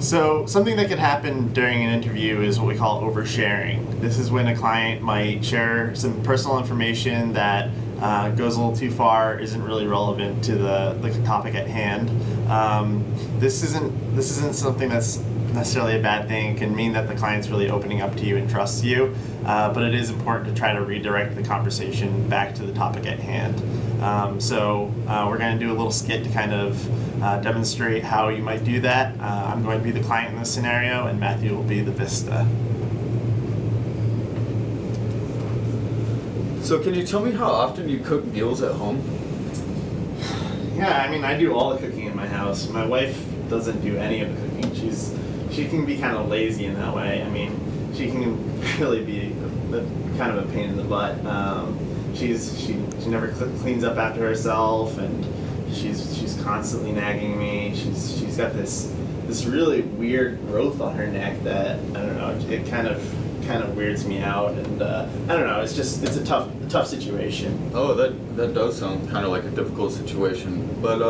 So something that could happen during an interview is what we call oversharing. This is when a client might share some personal information that goes a little too far, isn't really relevant to the topic at hand. This isn't something that's necessarily a bad thing. It can mean that the client's really opening up to you and trusts you, but it is important to try to redirect the conversation back to the topic at hand. So we're going to do a little skit to kind of demonstrate how you might do that. I'm going to be the client in this scenario, and Matthew will be the Vista. So can you tell me how often you cook meals at home? Yeah, I mean, I do all the cooking in my house. My wife doesn't do any of the cooking. She can be kind of lazy in that way. I mean, she can really be kind of a pain in the butt. She never cleans up after herself, and she's constantly nagging me. She's got this really weird growth on her neck that, I don't know, it kind of weirds me out, and I don't know, it's a tough situation. Oh, that does sound kind of like a difficult situation, but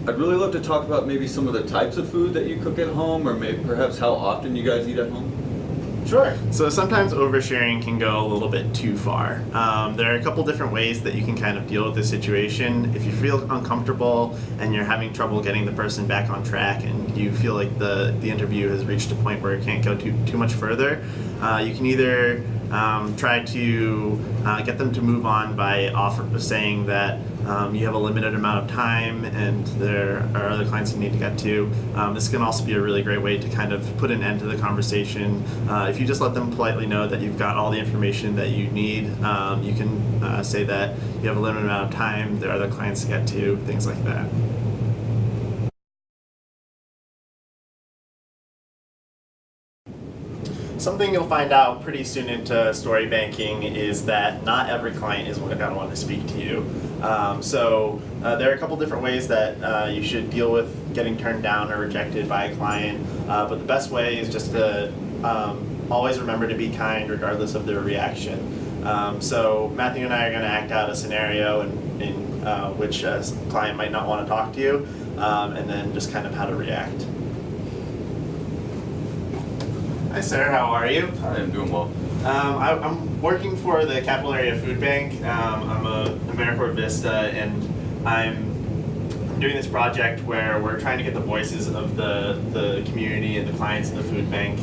I'd really love to talk about maybe some of the types of food that you cook at home, or maybe perhaps how often you guys eat at home. Sure. So sometimes oversharing can go a little bit too far. There are a couple different ways that you can kind of deal with this situation. If you feel uncomfortable and you're having trouble getting the person back on track, and you feel like the interview has reached a point where it can't go too much further, you can either try to get them to move on by saying that you have a limited amount of time and there are other clients you need to get to. This can also be a really great way to kind of put an end to the conversation. If you just let them politely know that you've got all the information that you need, you can say that you have a limited amount of time, there are other clients to get to, things like that. Something you'll find out pretty soon into story banking is that not every client is going to want to speak to you. So there are a couple different ways that you should deal with getting turned down or rejected by a client, but the best way is just to always remember to be kind regardless of their reaction. So Matthew and I are going to act out a scenario in which a client might not want to talk to you, and then just kind of how to react. Hi sir, how are you? I am doing well. I'm working for the Capital Area Food Bank. I'm a AmeriCorps Vista, and I'm doing this project where we're trying to get the voices of the community and the clients in the food bank,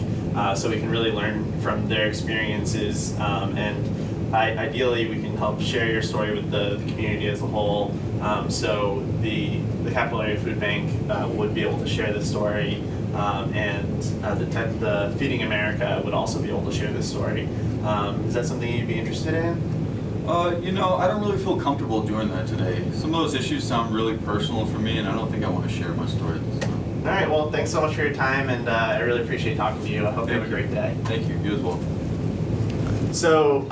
so we can really learn from their experiences, and ideally we can help share your story with the community as a whole. So the Capital Area Food Bank would be able to share this story. And the Feeding America would also be able to share this story. Is that something you'd be interested in? You know, I don't really feel comfortable doing that today. Some of those issues sound really personal for me, and I don't think I want to share my story at this time. All right, well, thanks so much for your time, and I really appreciate talking to you. I hope you have a great day. Thank you. You as well. So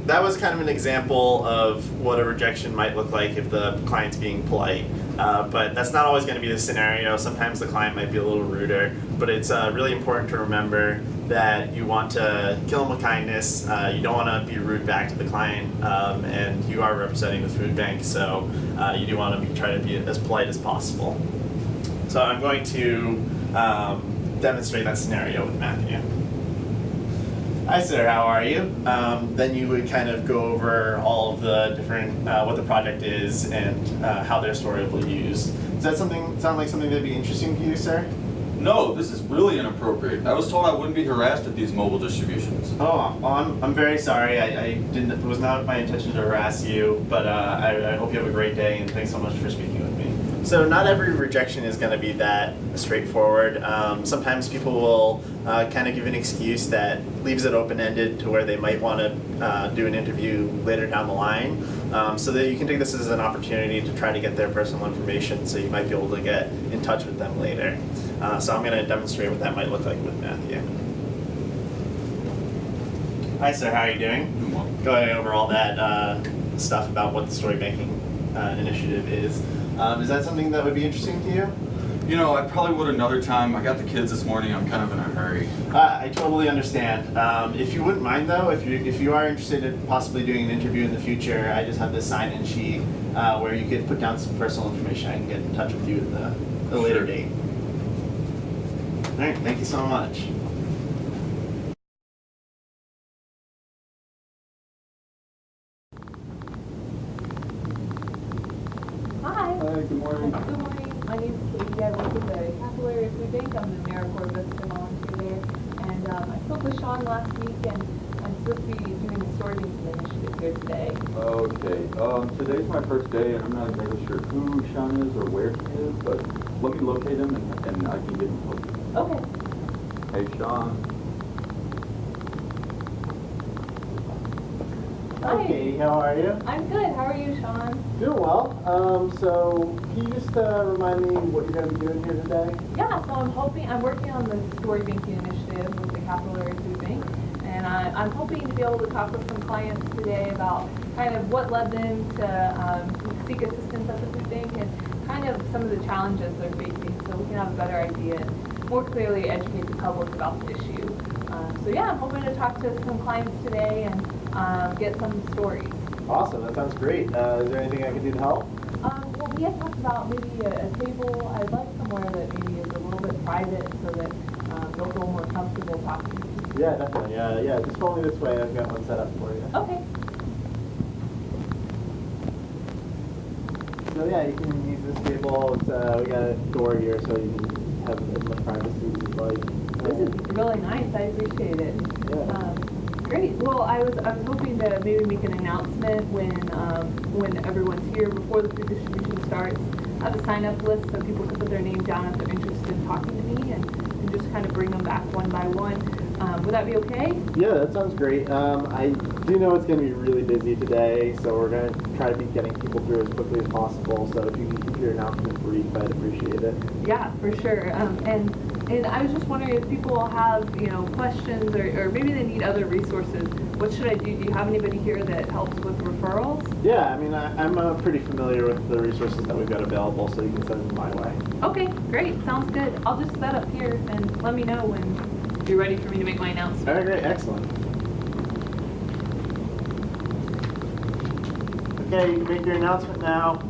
that was kind of an example of what a rejection might look like if the client's being polite. But that's not always going to be the scenario. Sometimes the client might be a little ruder, but it's really important to remember that you want to kill them with kindness. You don't want to be rude back to the client, and you are representing the food bank, so you do want to try to be as polite as possible. So I'm going to demonstrate that scenario with Matthew. Hi sir, how are you? Then you would kind of go over all of the different, what the project is and how their story will be used. Does that sound like something that would be interesting to you, sir? No, this is really inappropriate. I was told I wouldn't be harassed at these mobile distributions. Oh, well, I'm very sorry. It was not my intention to harass you, but I hope you have a great day, and thanks so much for speaking with me. So not every rejection is going to be that straightforward. Sometimes people will kind of give an excuse that leaves it open-ended to where they might want to do an interview later down the line. So that you can take this as an opportunity to try to get their personal information, so you might be able to get in touch with them later. So I'm going to demonstrate what that might look like with Matthew. Hi sir, how are you doing? Doing well. Going over all that stuff about what the story banking initiative is. Is that something that would be interesting to you? You know, I probably would another time. I got the kids this morning. I'm kind of in a hurry. I totally understand. If you wouldn't mind though, if you are interested in possibly doing an interview in the future, I just have this sign-in sheet where you could put down some personal information. I can get in touch with you at the later date. right, thank you so much. Hi. Hi, good morning. Good morning. My name is Katie. I work with the Capillary Food Bank. I'm an AmeriCorps Vista volunteer there. And I spoke with Sean last week, and I'm supposed to be doing the sorting initiative here today. Okay. Today's my first day, and I'm not exactly sure who Sean is or where he is, but let me locate him, and I can get him posted. Okay. Hey, Sean. Hi. Katie, how are you? I'm good. How are you, Sean? Doing well. So can you just remind me what you're going to be doing here today? Yeah, so I'm working on the story banking initiative with the Capillary Food Bank. And I'm hoping to be able to talk with some clients today about kind of what led them to seek assistance at the food bank and kind of some of the challenges they're facing so we can have a better idea and more clearly educate the public about the issue. So yeah, I'm hoping to talk to some clients today and get some stories. Awesome, that sounds great. Is there anything I can do to help? Well, we had talked about maybe a table. I'd like somewhere that maybe is a little bit private so that they'll feel more comfortable talking to you. Yeah, definitely. Yeah, just follow me this way. I've got one set up for you. Okay. So yeah, you can use this table. It's, we got a door here so you can have as much privacy as you'd like. This is really nice. I appreciate it. Yeah. Great. Well, I was hoping to maybe make an announcement when everyone's here before the food distribution starts. I have a sign-up list so people can put their name down if they're interested in talking to me and just kind of bring them back one by one. Would that be okay? Yeah, that sounds great. I do know it's going to be really busy today, so we're going to try to be getting people through as quickly as possible. So if you can keep your announcement brief, I'd appreciate it. Yeah, for sure. And I was just wondering if people have questions or maybe they need other resources. What should I do? Do you have anybody here that helps with referrals? Yeah, I mean, I'm pretty familiar with the resources that we've got available, so you can send them my way. Okay, great. Sounds good. I'll just set up here and let me know when you're ready for me to make my announcement. All right, great, excellent. Okay, you can make your announcement now.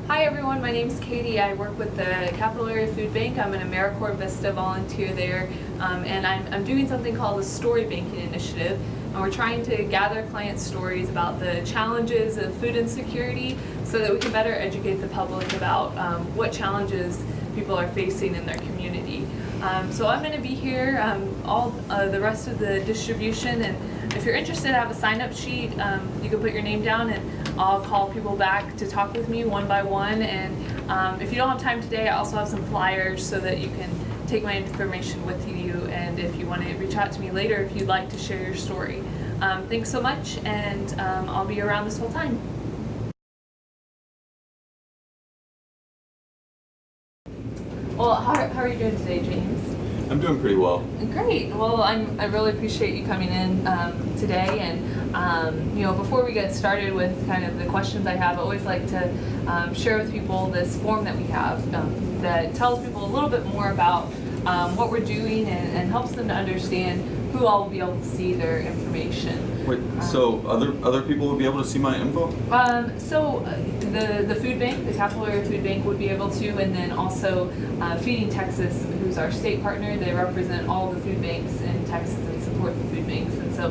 Hi everyone, my name is Katie. I work with the Capillary Food Bank. I'm an AmeriCorps Vista volunteer there, and I'm doing something called the Story Banking Initiative. And we're trying to gather client stories about the challenges of food insecurity so that we can better educate the public about what challenges people are facing in their community. So I'm going to be here all the rest of the distribution, and if you're interested, I have a sign-up sheet. You can put your name down and I'll call people back to talk with me one by one. And if you don't have time today, I also have some flyers so that you can take my information with you, and if you want to reach out to me later if you'd like to share your story. Thanks so much, and I'll be around this whole time. Well, how are you doing today, James? I'm doing pretty well. Great. Well, I really appreciate you coming in today, and before we get started with kind of the questions I have, I always like to share with people this form that we have that tells people a little bit more about what we're doing and helps them to understand who all will be able to see their information. Wait, so other people will be able to see my info? The food bank, the Capillary Food Bank would be able to, and then also Feeding Texas, who's our state partner. They represent all the food banks in Texas and support the food banks, and so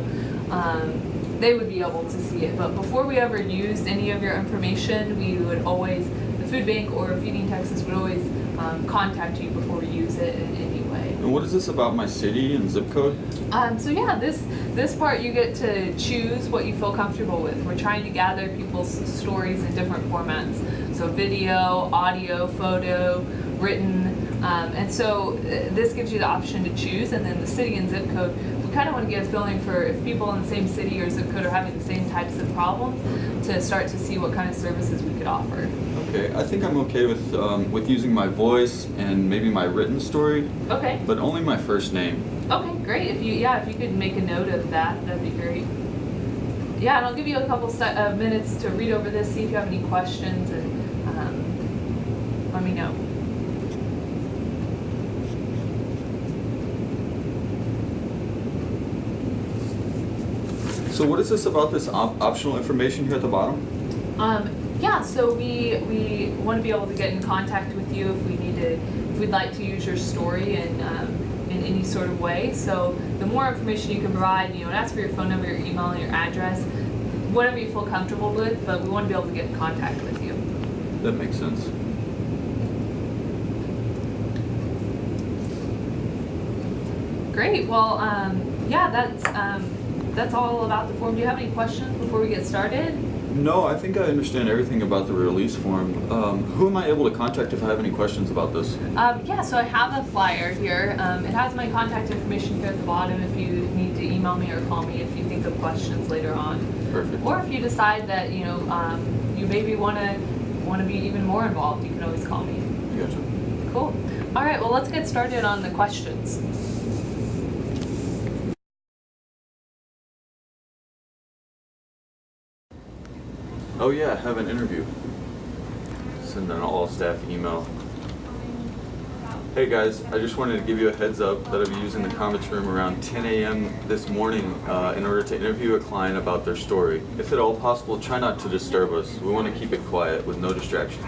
they would be able to see it. But before we ever used any of your information, we would always, the food bank or Feeding Texas would always contact you before we use it in any way. And what is this about my city and zip code? So yeah, this part you get to choose what you feel comfortable with. We're trying to gather people's stories in different formats. So video, audio, photo, written, and so this gives you the option to choose, and then the city and zip code. We kind of want to get a feeling for if people in the same city or zip code are having the same types of problems to start to see what kind of services we could offer. Okay, I think I'm okay with using my voice and maybe my written story. Okay. But only my first name. Okay, great. If you could make a note of that, that'd be great. Yeah, and I'll give you a couple minutes to read over this, see if you have any questions, and let me know. So what is this about this optional information here at the bottom? Yeah, so we want to be able to get in contact with you if we'd like to use your story in any sort of way. So the more information you can provide, it asks for your phone number, your email, and your address, whatever you feel comfortable with, but we want to be able to get in contact with you. That makes sense. Great. Well, yeah, that's all about the form. Do you have any questions before we get started? No, I think I understand everything about the release form. Who am I able to contact if I have any questions about this? Yeah, so I have a flyer here. It has my contact information here at the bottom if you need to email me or call me if you think of questions later on. Perfect. Or if you decide that you maybe want to be even more involved, you can always call me. Gotcha. Cool. All right. Well, let's get started on the questions. Oh yeah, I have an interview. Send an all-staff email. Hey guys, I just wanted to give you a heads up that I'll be using the conference room around 10 a.m. this morning in order to interview a client about their story. If at all possible, try not to disturb us. We want to keep it quiet with no distractions.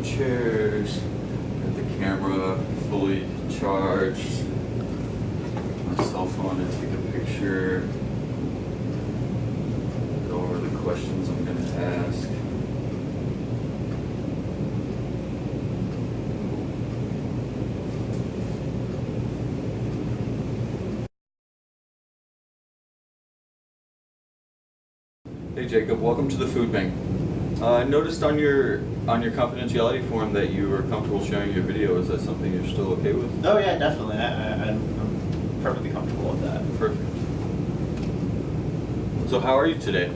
Chairs, got the camera fully charged, my cell phone to take a picture, go over the questions I'm going to ask. Hey Jacob, welcome to the food bank. I noticed on your confidentiality form that you were comfortable sharing your video. Is that something you're still okay with? Oh yeah, definitely. I'm perfectly comfortable with that. Perfect. So how are you today?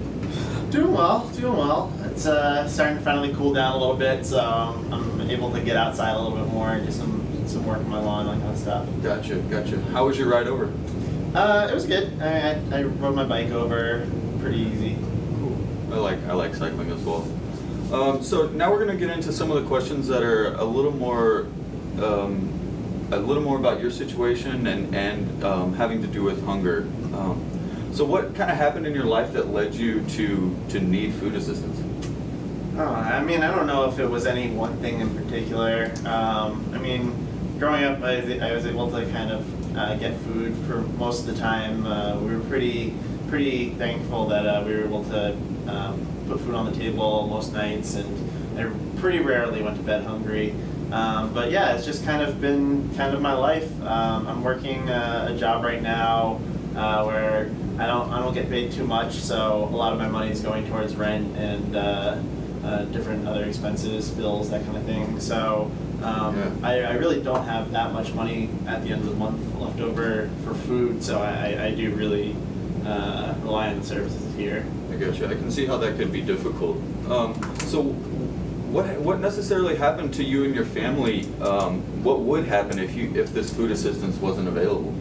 Doing well, doing well. It's starting to finally cool down a little bit, so I'm able to get outside a little bit more and do some work on my lawn, that kind of stuff. Gotcha, gotcha. How was your ride over? It was good. I rode my bike over, pretty easy. Cool. I like cycling as well. So now we're going to get into some of the questions that are a little more about your situation and having to do with hunger. So what kind of happened in your life that led you to need food assistance? I mean, I don't know if it was any one thing in particular. I mean, growing up, I was able to kind of get food for most of the time. We were pretty thankful that we were able to put food on the table most nights, and I pretty rarely went to bed hungry. But yeah, it's just kind of been my life. I'm working a job right now where I don't get paid too much, so a lot of my money is going towards rent and different other expenses, bills, that kind of thing. So I really don't have that much money at the end of the month left over for food, so I do really rely on the services here. I gotcha. I can see how that could be difficult. So what necessarily happened to you and your family? What would happen if this food assistance wasn't available?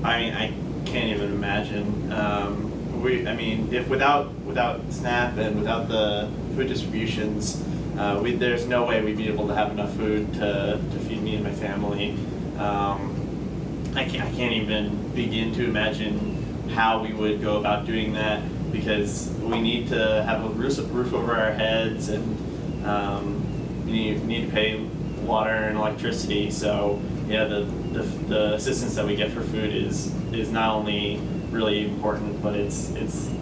I mean, I can't even imagine. If without SNAP and without the food distributions, there's no way we'd be able to have enough food to feed me and my family. I can't even begin to imagine how we would go about doing that, because we need to have a roof over our heads, and we need to pay water and electricity. So yeah, the assistance that we get for food is not only really important, but it's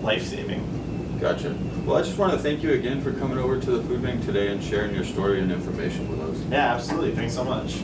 life-saving. Gotcha. Well, I just want to thank you again for coming over to the food bank today and sharing your story and information with us. Yeah, absolutely. Thanks so much.